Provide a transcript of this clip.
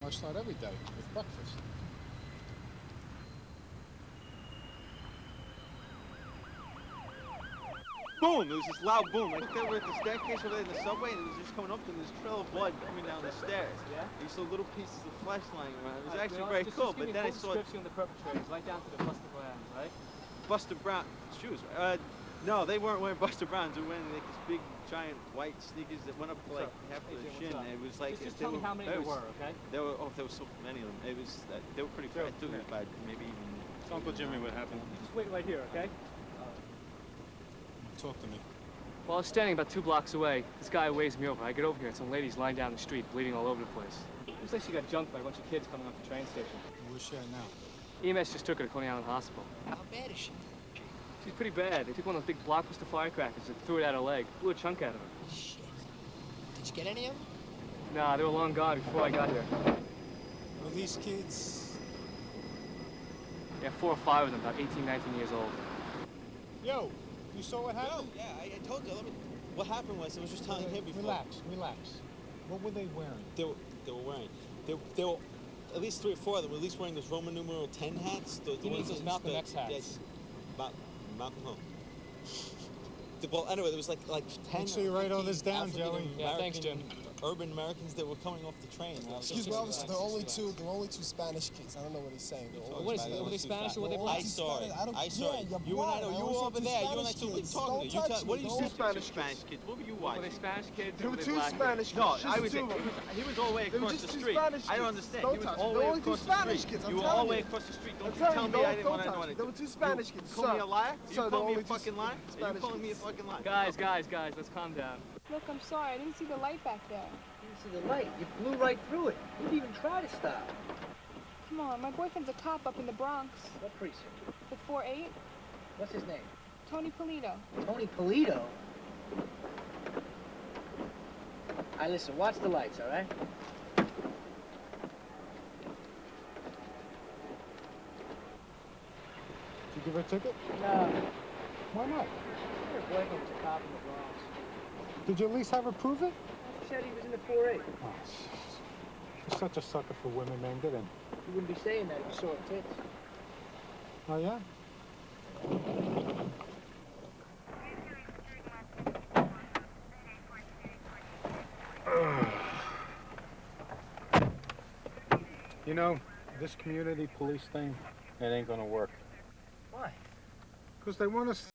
I start every day with breakfast. Boom! There was this loud boom. Like they were at the staircase over there in the subway, and it was just coming up, and this trail of blood coming down the stairs. Yeah? And you saw little pieces of flesh lying around. It was actually very cool. But then I saw description of the perpetrators, right down to the Buster Browns, right? Buster Brown shoes. No, they weren't wearing Buster Browns. They were wearing like this big, giant white sneakers that went up to like half the shin. It was like just tell me how many there were, okay? There were so many of them. It was they were pretty fat too. But maybe even. It's Uncle Jimmy. What happened? Just wait right here, okay? Talk to me. Well, I was standing about 2 blocks away. This guy waves me over. I get over here, and some lady's lying down the street, bleeding all over the place. Looks like she got jumped by a bunch of kids coming off the train station. Where's she at now? EMS just took her to Coney Island Hospital. How bad is she? She's pretty bad. They took one of those big blockbuster firecrackers and threw it at her leg. Blew a chunk out of her. Shit. Did you get any of them? Nah, they were long gone before I got here. Are these kids? Yeah, 4 or 5 of them, about 18, 19 years old. Yo, you saw what happened? Yeah, I told you. What happened was I was just telling him before. Relax. What were they wearing? They were wearing. They were at least 3 or 4 of them were at least wearing those Roman numeral 10 hats. He means those Malcolm X hats. Yes. Malcolm who? Well, anyway, there was like 10. Make sure you write all this down, Joey. Yeah, thanks, Jim. Urban Americans that were coming off the train. Excuse me, officer. There are only two Spanish kids. I don't know what he's saying. What is it? Were they Spanish or were they black? I saw it. I saw it. Yeah, You and I know. You were over there. You and I saw what talking to. What do you see? Spanish kids. What were you Were watching? they Spanish kids? There or were they two black Spanish kids. No, Just I was. two of them. He was all the way They were across just the two street. Spanish I don't kids. understand. Don't He was touch all me. the There way were only two across the Spanish street. kids, I'm You were telling all the way you. across the street. Don't I'm you telling tell you, me I didn't don't want to know touch me. anything. There were two Spanish kids, Call me sir. a liar? Sir, You there call were me a only two fucking liar? Are you Spanish calling me a kids. fucking liar? Guys, let's calm down. Look, I'm sorry. I didn't see the light back there. You didn't see the light. You blew right through it. You didn't even try to stop. Come on, my boyfriend's a cop up in the Bronx. What precinct? The 4-8. What's his name? Tony Polito. Tony Polito? Listen, watch the lights, all right? Did you give her a ticket? No. Why not? Her boyfriend was a cop in the Bronx. Did you at least have her prove it? She said he was in the 4-8. Oh, you're such a sucker for women, man. Get in. You wouldn't be saying that if you saw her tits. Oh, yeah? You know, this community police thing, it ain't gonna work. Why? Because they want us